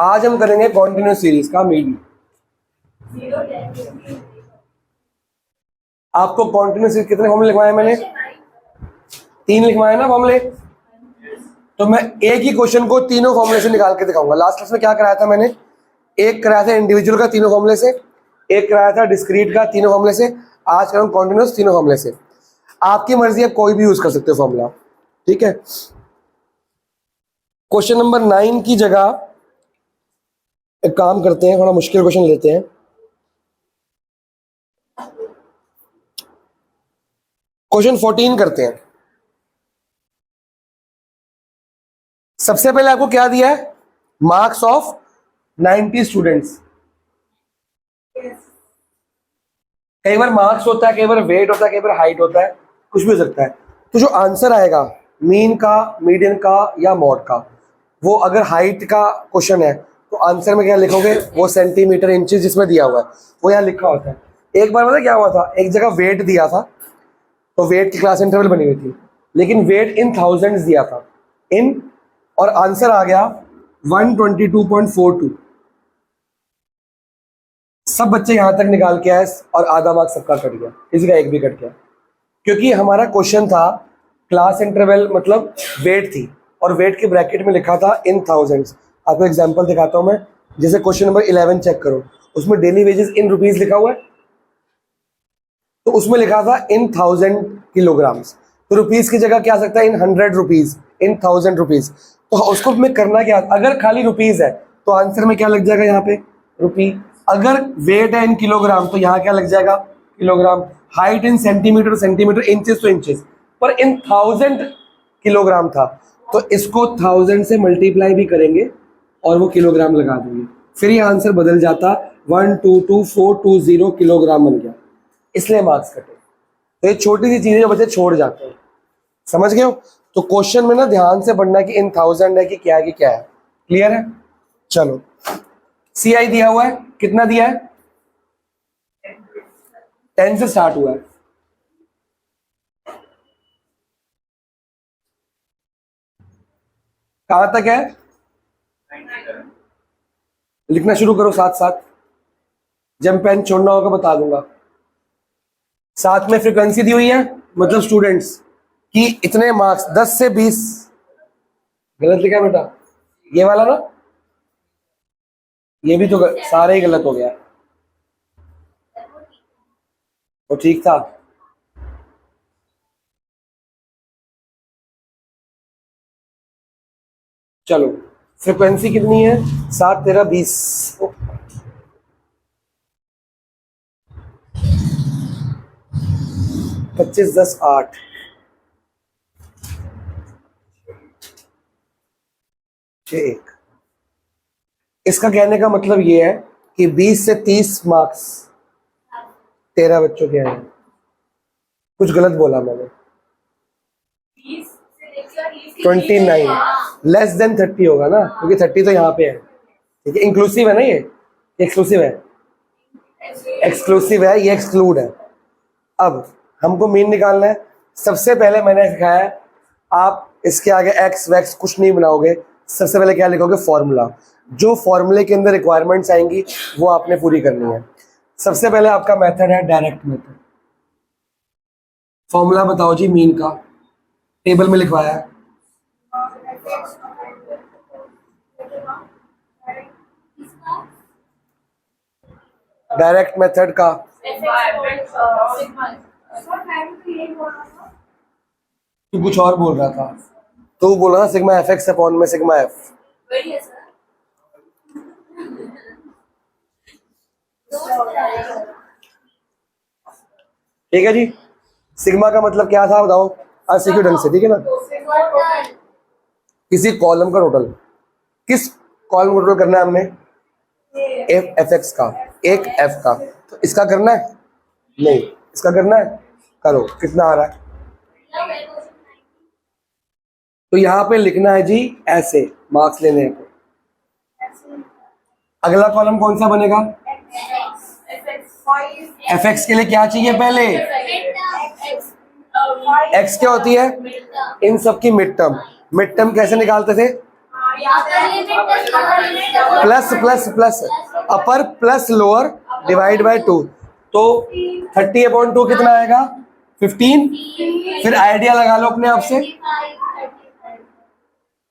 आज हम करेंगे कॉन्टिन्यूस सीरीज का मीन। आपको कॉन्टिन्यूस सीरीज कितने फॉर्मूले लिखवाए मैंने? 3 लिखवाए ना फॉर्मूले। तो मैं एक ही क्वेश्चन को तीनों फॉर्मूले से निकाल के दिखाऊंगा। लास्ट क्लास में क्या कराया था मैंने? एक कराया था इंडिविजुअल का तीनों फॉर्मूले से, एक कराया था डिस्क्रीट का तीनों फॉर्मूले से, आज कराऊँ कॉन्टिन्यूस तीनों फॉर्मूले से। आपकी मर्जी, आप कोई भी यूज कर सकते हो फॉर्मूला, ठीक है। क्वेश्चन नंबर 9 की जगह एक काम करते हैं, थोड़ा मुश्किल क्वेश्चन लेते हैं। क्वेश्चन 14 करते हैं। सबसे पहले आपको क्या दिया है? Marks of 90 students. कई बार मार्क्स होता है, कई बार वेट होता है, कई बार हाइट होता है, कुछ भी हो सकता है। तो जो आंसर आएगा मीन का, मीडियन का या मॉड का, वो अगर हाइट का क्वेश्चन है तो आंसर में क्या लिखोगे? वो सेंटीमीटर इंचेस जिसमें दिया हुआ है वो यहाँ लिखा होता है। एक बार पता क्या हुआ था, एक जगह वेट दिया था तो वेट की क्लास इंटरवल बनी हुई थी, लेकिन वेट इन थाउजेंड्स दिया था इन, और आंसर आ गया 122.42। सब बच्चे यहां तक निकाल के आए और आधा मार्क्स सबका कट गया, किसी का एक भी कट गया, क्योंकि हमारा क्वेश्चन था क्लास इंटरवल मतलब वेट थी, और वेट के ब्रैकेट में लिखा था इन थाउजेंड्स। आपको एग्जांपल दिखाता हूं मैं। जैसे क्वेश्चन नंबर 11 चेक करो, उसमें डेली वेजेस इन रुपीज लिखा हुआ है, तो उसमें लिखा था इन 1000 किलोग्राम्स, तो रुपीज की जगह क्या आ सकता है? इन 100 रुपीज, इन 1000 रुपीज। तो उसको में करना क्या, अगर खाली रुपीज है तो आंसर में क्या लग जाएगा? यहाँ पे रुपी। अगर वेट है इन किलोग्राम तो यहाँ क्या लग जाएगा? Kilogram. Height in centimetre, centimetre. Inches तो इंचेस, पर इन 1000 किलोग्राम था तो इसको 1000 से मल्टीप्लाई भी करेंगे और वो किलोग्राम लगा देंगे, फिर ये आंसर बदल जाता 122420 किलोग्राम बन गया, इसलिए मार्क्स कटे। तो ये छोटी सी चीजें जो बच्चे छोड़ जाते हैं, समझ गए हो? तो क्वेश्चन में ना ध्यान से पढ़ना कि इन 1000 है कि क्या है, कि क्या है। क्लियर है? चलो, CI दिया हुआ है, कितना दिया है? 10 से स्टार्ट हुआ है। कहां तक है? लिखना शुरू करो साथ साथ, जब पेन छोड़ना होगा बता दूंगा। साथ में फ्रीक्वेंसी दी हुई है, मतलब स्टूडेंट्स कि इतने मार्क्स 10 से 20। गलत लिखा है बेटा, ये वाला ना, ये भी तो सारे ही गलत हो गया। तो ठीक था। चलो, फ्रीक्वेंसी कितनी है? 7 13 20, 25 10 8। एक, इसका कहने का मतलब ये है कि 20 से 30 मार्क्स 13 बच्चों के आए। कुछ गलत बोला मैंने। 29 लेस देन 30 होगा ना, क्योंकि 30 तो यहाँ पे है, ठीक है। इंक्लूसिव है ना, ये एक्सक्लूसिव है, एक्सक्लूसिव है, ये एक्सक्लूड है। अब हमको मीन निकालना है। सबसे पहले मैंने सिखाया है, आप इसके आगे एक्स वैक्स कुछ नहीं बनाओगे, सबसे पहले क्या लिखोगे? फॉर्मूला। जो फॉर्मूले के अंदर रिक्वायरमेंट्स आएंगी वो आपने पूरी करनी है। सबसे पहले आपका मेथड है डायरेक्ट मेथड। फॉर्मूला बताओ जी मीन का, टेबल में लिखवाया है। डायरेक्ट मेथड का तू कुछ और बोल रहा था, तू बोल रहा सिग्मा एफ एक्स अपॉन में सिग्मा एफ। ठीक है जी, सिग्मा का मतलब क्या था बताओ? आज सीखो ढंग से, ठीक है ना। किसी कॉलम का टोटल, किस कॉलम का टोटल करना है हमने? एफ एक्स का, एक एफ का। तो इसका करना है? नहीं, इसका करना है। करो, कितना आ रहा है? तो यहां पे लिखना है जी ऐसे, मार्क्स लेने हैं। अगला कॉलम कौन सा बनेगा? एफ एक्स के लिए क्या चाहिए? पहले एक्स क्या होती है? इन सब की मिड टर्म। मिड टर्म कैसे निकालते थे? Plus plus plus upper plus lower divide by 2, तो 30/2 कितना आएगा? 15। फिर आइडिया लगा लो अपने आप से,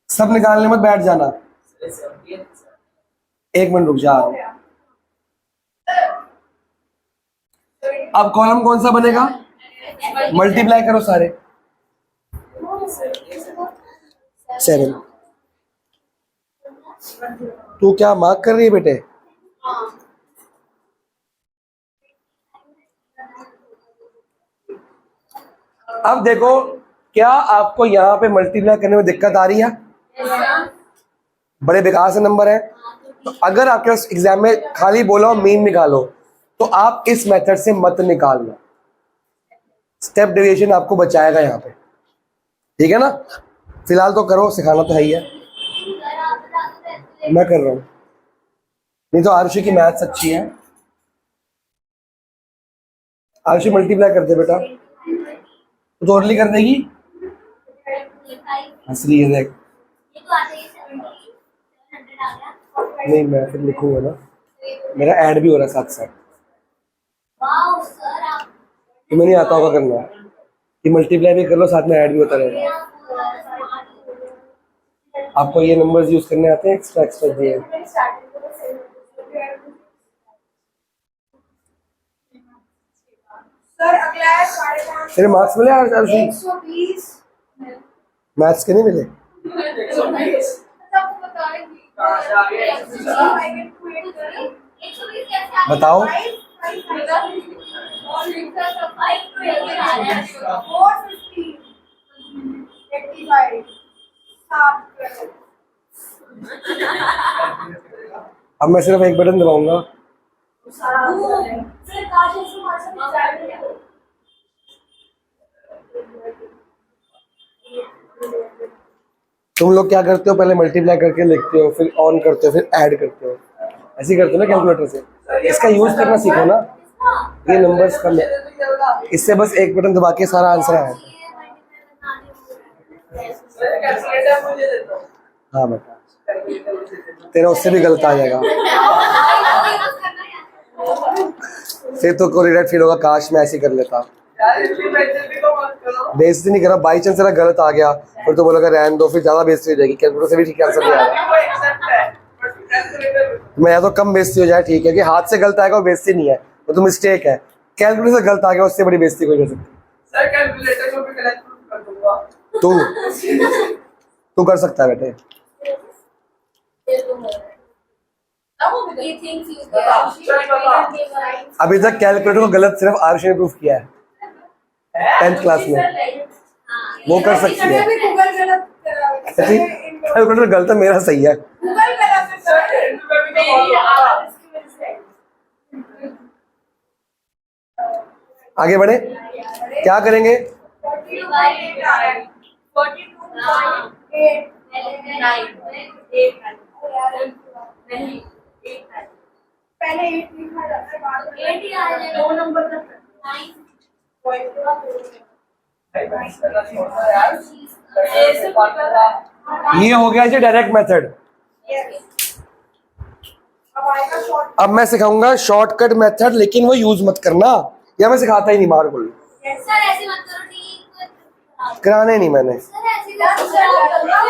सब निकालने मत बैठ जाना। 1 मिनट रुक जा। अब कॉलम कौन सा बनेगा? मल्टीप्लाई करो सारे। 7। तू क्या मार्क कर रही है बेटे? अब देखो, क्या आपको यहाँ पे मल्टीप्लाई करने में दिक्कत आ रही है? बड़े बेकार से नंबर है। तो अगर आपके एग्जाम में खाली बोला मीन निकालो, तो आप इस मेथड से मत निकालना। स्टेप डेविएशन आपको बचाएगा यहाँ पे, ठीक है ना? फिलहाल तो करो, सिखाना तो है ही है। मैं कर रहा हूँ, नहीं तो आरुषि की मैथ्स अच्छी है। आरुषि मल्टीप्लाई कर दे बेटा, तो टोटली कर देगी। हंस रही है देख। नहीं मैं फिर लिखूंगा ना, मेरा ऐड भी हो रहा है साथ साथ। तुम्हें नहीं आता होगा करना, कि मल्टीप्लाई भी कर लो साथ में ऐड भी होता रहेगा। आपको ये नंबर्स यूज करने आते हैं? एक्स्ट्रा एक्स्ट्रा दिए। तेरे मार्क्स मिले आरुषि? मैथ्स के नहीं मिले? बताओ। अब मैं सिर्फ एक बटन दबाऊंगा। तुम लोग क्या करते हो? पहले मल्टीप्लाई करके लिखते हो, फिर ऑन करते हो, फिर ऐड करते हो। ऐसे ही करते हो ना कैलकुलेटर से। इसका यूज करना सीखो ना, ये नंबर्स का। इससे बस एक बटन दबा के सारा आंसर आया। हाँ बेटा, तेरा उससे भी गलत आ जाएगा। फिर तो को रिग्रेट फील होगा, काश मैं ऐसे कर लेता। बेइज्जती नहीं करा, बाई चांस तेरा गलत आ गया फिर तो बोलेगा रहने दो, फिर ज्यादा बेइज्जती हो जाएगी। कैलकुलेटर से भी ठीक आंसर नहीं आएगा। मैं या तो कम बेइज्जती हो जाए, ठीक है, कि हाथ से गलत आएगा वो बेइज्जती नहीं है, वो तो मिस्टेक है। कैलकुलेटर से गलत आ गया, उससे बड़ी बेइज्जती कोई कर सकती। सर कैलकुलेटर को भी गलत कर दूंगा। तू कर सकता है बेटे। अभी तक कैलकुलेटर को गलत सिर्फ आरुषि ने प्रूफ किया है 10th क्लास में। वो कर सकती है। कैलकुलेटर गलत है, मेरा सही है। आगे बढ़े, क्या करेंगे? पहले 8 लिखा जाता है, बाद में 8 ही आ जाएगा। 2 नंबर तक 9 ये हो गया जी डायरेक्ट मेथड। अब मैं सिखाऊंगा शॉर्टकट मेथड, लेकिन वो यूज मत करना, या मैं सिखाता ही नहीं, बाहर बोल। कराने नहीं मैंने,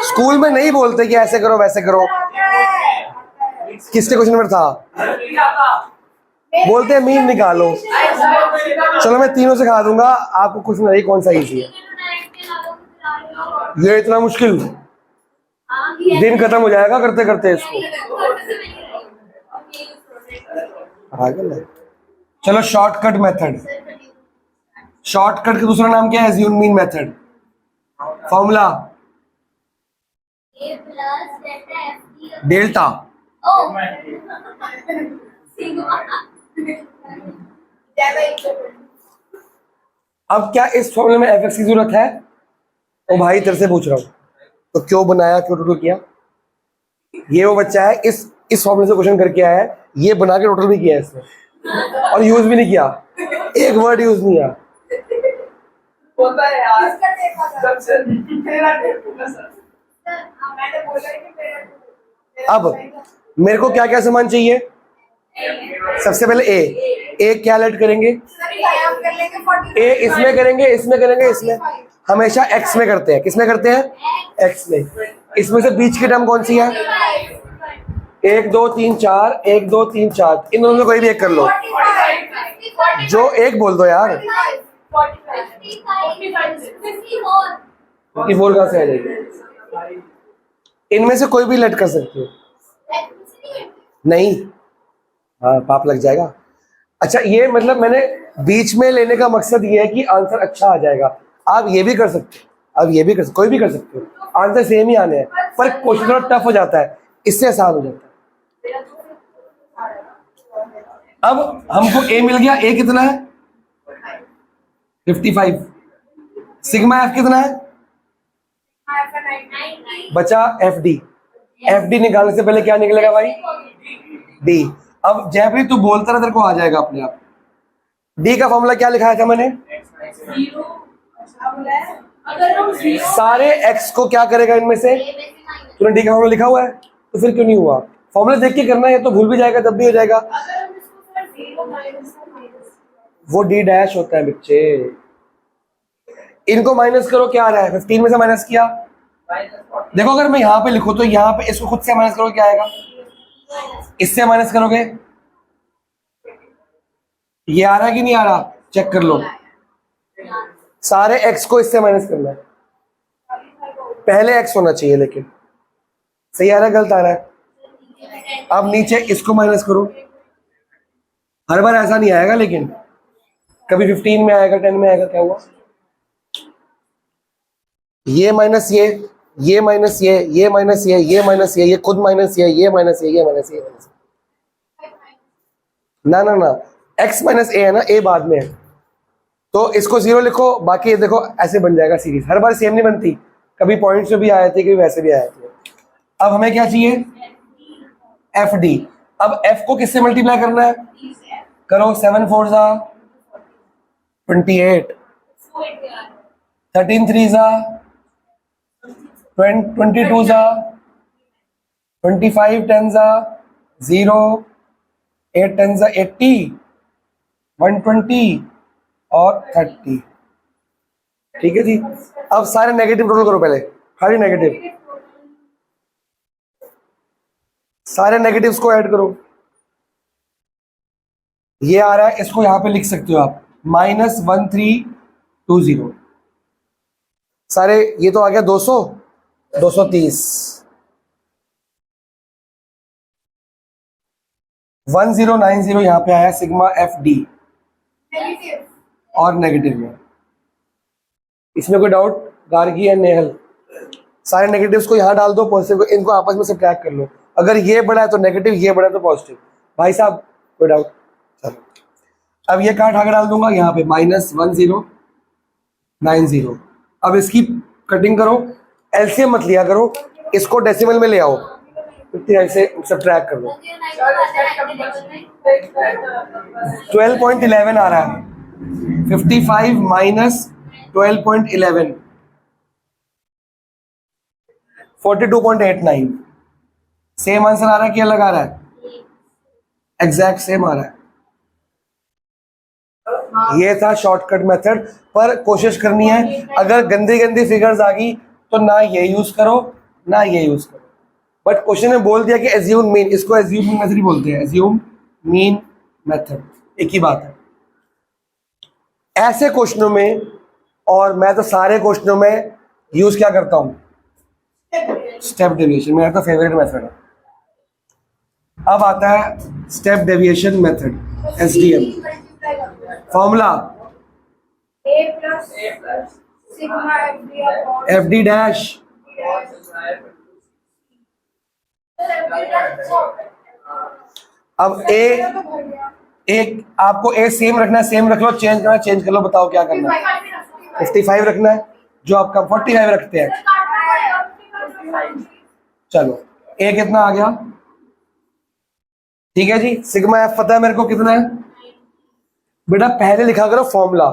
स्कूल में नहीं बोलते कि ऐसे करो वैसे करो। किसके क्वेश्चन नंबर था? बोलते हैं मीन निकालो। चलो मैं तीनों सिखा दूंगा, आपको कुछ नहीं कौन सा इजी है। ये इतना मुश्किल, दिन खत्म हो जाएगा करते करते इसको। चलो शॉर्टकट मेथड। शॉर्टकट का दूसरा नाम क्या है? Assume mean method. Formula delta. अब क्या इस फॉर्मूले में एफ एक्स की जरूरत है? ओ भाई तेरे से पूछ रहा हूँ, तो क्यों बनाया, क्यों टोटल किया? ये वो बच्चा है इस फॉर्मूले से क्वेश्चन करके आया है, ये बना के टोटल भी किया है इसने, और यूज भी नहीं किया, एक वर्ड यूज नहीं किया। होता है यार, मैंने बोला कि अब मेरे को क्या क्या सामान चाहिए? सबसे पहले ए क्या ऐड करेंगे? ए इसमें करेंगे, इसमें करेंगे, इसमें हमेशा एक्स में करते हैं। किसमें करते हैं? एक्स में। इसमें से बीच की टर्म कौन सी है? 1 2 3 4, 1 2 3 4, इन दोनों में कोई भी एक कर लो। जो एक बोल दो यार। 54 कहाँ से आ जाएगी? इनमें से कोई भी लेट कर सकते हो। नहीं, हाँ पाप लग जाएगा। अच्छा ये मतलब मैंने बीच में लेने का मकसद ये है कि आंसर अच्छा आ जाएगा। आप ये भी कर सकते हो, आप ये भी कर सकते, कोई भी कर सकते हो, आंसर सेम ही आने हैं, पर क्वेश्चन थोड़ा टफ हो जाता है, इससे आसान हो जाता है। अब हमको ए मिल गया। ए कितना है? 55। सिग्मा एफ कितना है? बचा एफ डी। एफ डी निकालने से पहले क्या निकलेगा भाई? डी। अब जयप्रीत तू बोलता रहा, तेरे को आ जाएगा अपने आप। डी का फॉर्मूला क्या लिखाया था मैंने? सारे एक्स को क्या करेगा इनमें से? तूने डी का फॉर्मूला लिखा हुआ है तो फिर क्यों नहीं हुआ? फॉर्मूला देख के करना है, तो भूल भी जाएगा तब भी हो जाएगा। वो डी डैश होता है बच्चे। इनको माइनस करो, क्या आ रहा है? 15 में से माइनस किया। देखो अगर मैं यहाँ पे लिखूं तो यहाँ पे इसको खुद से माइनस करो, क्या आएगा? इससे माइनस करोगे, ये आ रहा है कि नहीं आ रहा? चेक कर लो। सारे एक्स को इससे माइनस करना है। पहले एक्स होना चाहिए, लेकिन सही आ रहा है गलत आ रहा है? अब नीचे इसको माइनस करो। हर बार ऐसा नहीं आएगा, लेकिन कभी 15 में आएगा, 10 में आएगा। क्या हुआ? ये माइनस ये माइनस ये माइनस ये माइनस ये खुद माइनस ये माइनस ये माइनस ये माइनस। ना ना ना, x माइनस ए है ना, ए बाद में है, तो इसको 0 लिखो। बाकी ये देखो ऐसे बन जाएगा सीरीज। हर बार सेम नहीं बनती, कभी पॉइंट्स में भी आए थे, कभी वैसे भी आए थे। अब हमें क्या चाहिए? F D. अब एफ को किससे मल्टीप्लाई करना है? करो। 7 4 जा 28, 13 3 जा 22 जा 25, 10 जा 0, 8 10 जा 80, 120 और 30। ठीक है जी। अब सारे नेगेटिव टोटल करो पहले, खाली नेगेटिव। सारे नेगेटिव्स को ऐड करो। ये आ रहा है, इसको यहां पे लिख सकते हो आप, -1320। सारे ये तो आ गया 200, 230, 1090 यहां पे आया सिग्मा एफ डी और नेगेटिव में। इसमें कोई डाउट? गार्गी एंड नेहल, सारे नेगेटिव्स को यहां डाल दो, पॉजिटिव को इनको आपस में सब्ट्रैक्ट कर लो। अगर ये बड़ा है तो नेगेटिव, ये बड़ा है तो पॉजिटिव। भाई साहब कोई डाउट? चलो अब ये काट आगे डाल दूंगा यहाँ पे, -1090। अब इसकी कटिंग करो, एलसीएम मत लिया करो, इसको डेसिमल में ले आओ, 59 से सब्ट्रैक्ट कर लो। 12.11 आ रहा है। 55 माइनस 12.11, 42.89। सेम आंसर आ रहा है कि अलग आ रहा है? एग्जैक्ट सेम आ रहा है। ये था शॉर्टकट मेथड, पर कोशिश करनी है। अगर गंदी गंदी फिगर्स आ गई तो ना ये यूज करो ना ये यूज करो। बट क्वेश्चन ने बोल दिया कि एज्यूम मीन, इसको एज्यूम मीन मेथड ही बोलते हैं, एज्यूम मीन मेथड, एक ही बात है। ऐसे क्वेश्चनों में, और मैं तो सारे क्वेश्चनों में यूज क्या करता हूं? स्टेप डेविएशन, मेरा तो फेवरेट मेथड है। अब आता है step deviation method, SDM. Formula F D dash. अब एक आपको ए सेम रखना है, सेम रख लो, चेंज करना चेंज कर लो, बताओ क्या करना है? 55 रखना है, जो आपका 45 रखते हैं। चलो ए कितना आ गया? ठीक है जी। सिग्मा एफ पता है मेरे को कितना है? बेटा पहले लिखा करो फॉर्मूला,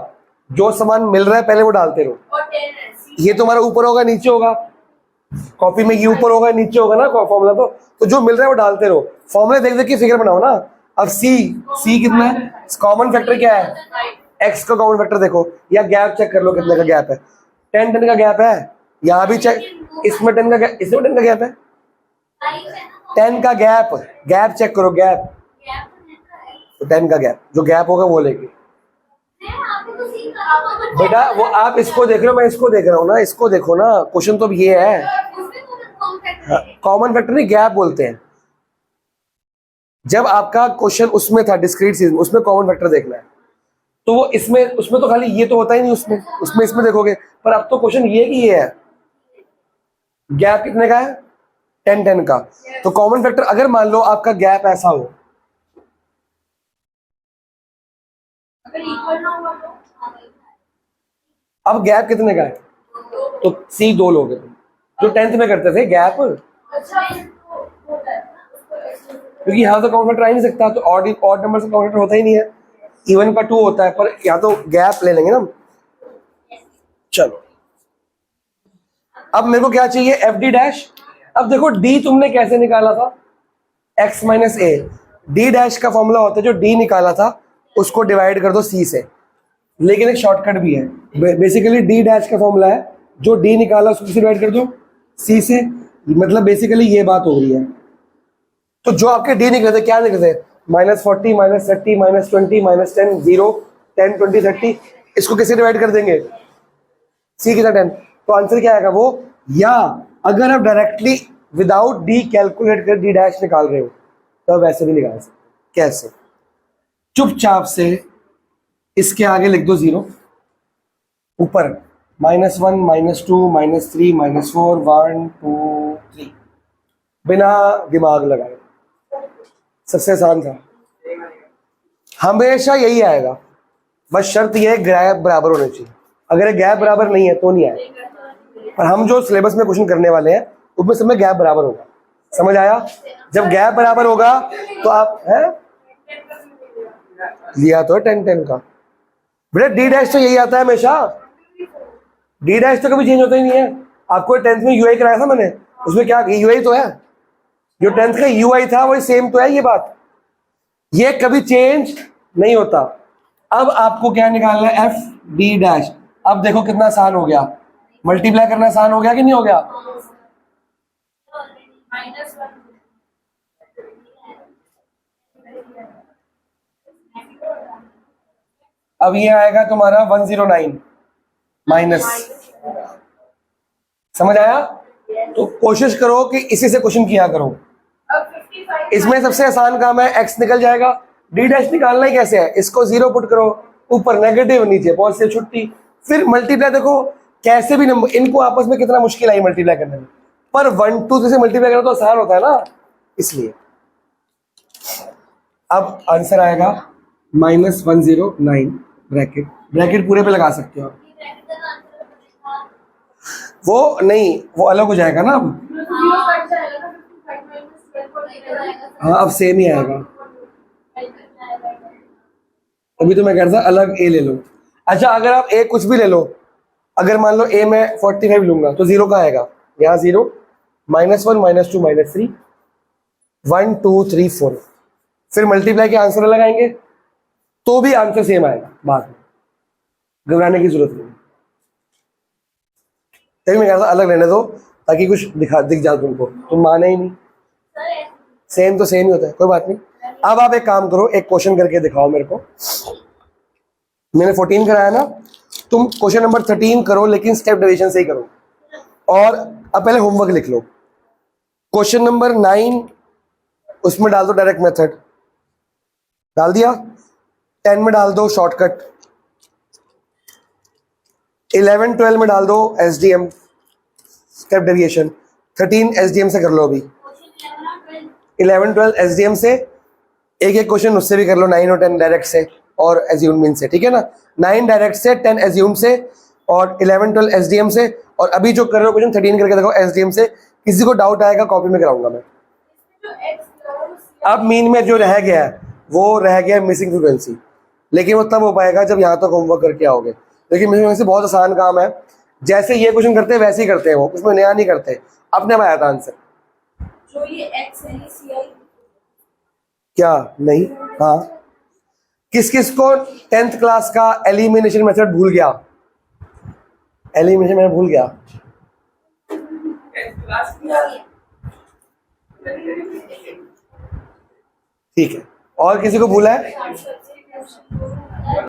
जो सामान मिल रहा है पहले वो डालते रहो। ये तुम्हारा ऊपर होगा नीचे होगा? कॉपी में ये ऊपर होगा नीचे होगा ना फॉर्मूला, तो जो मिल रहा है वो डालते रहो, फॉर्मूले देख देख के फिगर बनाओ ना। अब सी कितना है, कॉमन फैक्टर क्या है, एक्स का कॉमन फैक्टर देखो, या गैप चेक कर लो कितने का गैप है, 10 का गैप है, यहाँ भी चेक, इसमें 10 का गैप, इसमें 10 का गैप है, 10 का गैप चेक करो, गैप तो 10 का गैप, जो गैप होगा वो लेके बेटा, वो आप इसको देख रहे हो, मैं इसको देख रहा हूँ ना, इसको देखो ना, क्वेश्चन तो अब ये है, कॉमन फैक्टर नहीं गैप बोलते हैं। जब आपका क्वेश्चन उसमें था डिस्क्रीट सीरीज में, उसमें कॉमन फैक्टर देखना है, तो वो उसमें तो खाली ये तो होता ही नहीं, उसमें इसमें देखोगे, पर अब तो क्वेश्चन ये कि ये है, गैप कितने का है, 10 का, तो कॉमन फैक्टर अगर मान लो आपका गैप ऐसा हो, अब गैप कितने का है, तो सी 2 लोगे तुम, जो 10th में करते थे गैप, क्योंकि यहाँ तो कॉमन फैक्टर आ ही नहीं सकता, तो ऑड नंबर से कॉमन फैक्टर होता ही नहीं है, इवन का 2 होता है, पर यहाँ तो गैप ले लेंगे ना। चलो अब मेरे को क्या चाहिए, एफ डी डैश। अब देखो डी तुमने कैसे निकाला था, एक्स माइनस ए, डी डैश का फॉर्मूला होता है जो डी निकाला था उसको डिवाइड कर दो सी से, लेकिन एक शॉर्टकट भी है, बेसिकली डी डैश का फॉर्मूला है जो डी निकाला उसको किसी डिवाइड कर दो सी से, मतलब बेसिकली ये बात हो रही है। तो जो आपके डी निकले थे क्या निकले थे, -40 -30 -20 -10 0 10 20 30, इसको किसे डिवाइड कर देंगे, सी के साथ 10, तो आंसर क्या आएगा वो, या अगर आप डायरेक्टली विदाउट डी कैलकुलेट कर डी डैश निकाल रहे हो तो वैसे भी निकाल सकते, कैसे, चुपचाप से इसके आगे लिख दो 0, ऊपर -1 -2 -3 -4 1 2 3, बिना दिमाग लगाए, सबसे आसान था, हमेशा यही आएगा, बस शर्त यह है गैप बराबर होने चाहिए, अगर गैप बराबर नहीं है तो नहीं आएगा, पर हम जो सिलेबस में क्वेश्चन करने वाले हैं उसमें सब में गैप बराबर होगा, समझ आया, जब गैप बराबर होगा तो आप है लिया तो है 10 का, बेटा डी डैश तो यही आता है हमेशा, डी डैश तो कभी चेंज होता ही नहीं है, आपको 10th में यूआई कराया था मैंने, उसमें क्या यूआई तो है, जो 10th का यूआई था वही सेम तो है, ये बात, ये कभी चेंज नहीं होता। अब आपको क्या निकालना है, एफ डी डैश, अब देखो कितना आसान हो गया, मल्टीप्लाई करना आसान हो गया कि नहीं हो गया, अब ये आएगा तुम्हारा 109 माइनस, समझ आया, तो कोशिश करो कि इसी से क्वेश्चन किया करो, इसमें सबसे आसान काम है, एक्स निकल जाएगा, डी डैश निकालना ही कैसे है, इसको 0 पुट करो, ऊपर नेगेटिव नीचे पॉजिटिव छुट्टी, फिर मल्टीप्लाई, देखो कैसे भी नंबर, इनको आपस में कितना मुश्किल आई मल्टीप्लाई करने में, पर 1 2 से मल्टीप्लाई करना तो आसान होता है ना, इसलिए अब आंसर आएगा -109 ब्रैकेट पूरे पे लगा सकते हो, वो नहीं, वो अलग हो जाएगा ना अब, हाँ अब सेम ही आएगा, अभी तो मैं कह रहा था अलग ए ले लो, अच्छा अगर आप ए कुछ भी ले लो, अगर मान लो ए में 45 लूंगा तो 0 का आएगा, यहाँ 0 -1 -2 -3 1 2 3 4, फिर मल्टीप्लाई के आंसर अलग आएंगे तो भी आंसर सेम आएगा, बाद में घबराने की जरूरत नहीं, तभी मैं कह रहा था अलग लेने दो ताकि कुछ दिख जाए तुमको, तुम माने ही नहीं, सेम तो सेम ही होता है, कोई बात नहीं। अब आप एक काम करो, एक क्वेश्चन करके दिखाओ मेरे को, मैंने 14 कराया ना, तुम क्वेश्चन नंबर 13 करो लेकिन स्टेप डिवीजन से ही करो, और अब पहले होमवर्क लिख लो, क्वेश्चन नंबर 9 उसमें डाल दो डायरेक्ट मेथड, डाल दिया, 10 में डाल दो शॉर्टकट, 11 12 में डाल दो एसडीएम स्टेप डेविएशन, 13 एसडीएम से कर लो, अभी 11 12 एसडीएम से, एक एक क्वेश्चन उससे भी कर लो, 9 और 10 डायरेक्ट से और एज्यूम मीन से, ठीक है ना, 9 डायरेक्ट से, 10 एज्यूम से और 11 12 एसडीएम से, और अभी जो कर रहे हो क्वेश्चन 13 करके देखो एसडीएम से, किसी को डाउट आएगा कॉपी में कराऊंगा मैं। अब मीन में जो रह गया है वो रह गया मिसिंग फ्रीक्वेंसी, लेकिन वो तब हो पाएगा जब यहाँ तक होमवर्क करके आओगे, लेकिन मिसिंग फ्रीक्वेंसी बहुत आसान काम है, जैसे ये क्वेश्चन करते हैं वैसे ही करते हैं वो, उसमें नया नहीं करते, अपने में आया था आंसर। जो ये एक्स है ये सी आई क्या नहीं? हाँ, किस किस को 10th क्लास का एलिमिनेशन मेथड भूल गया? एलिमिनेशन मेथड भूल गया? ठीक है, और किसी को भूला है?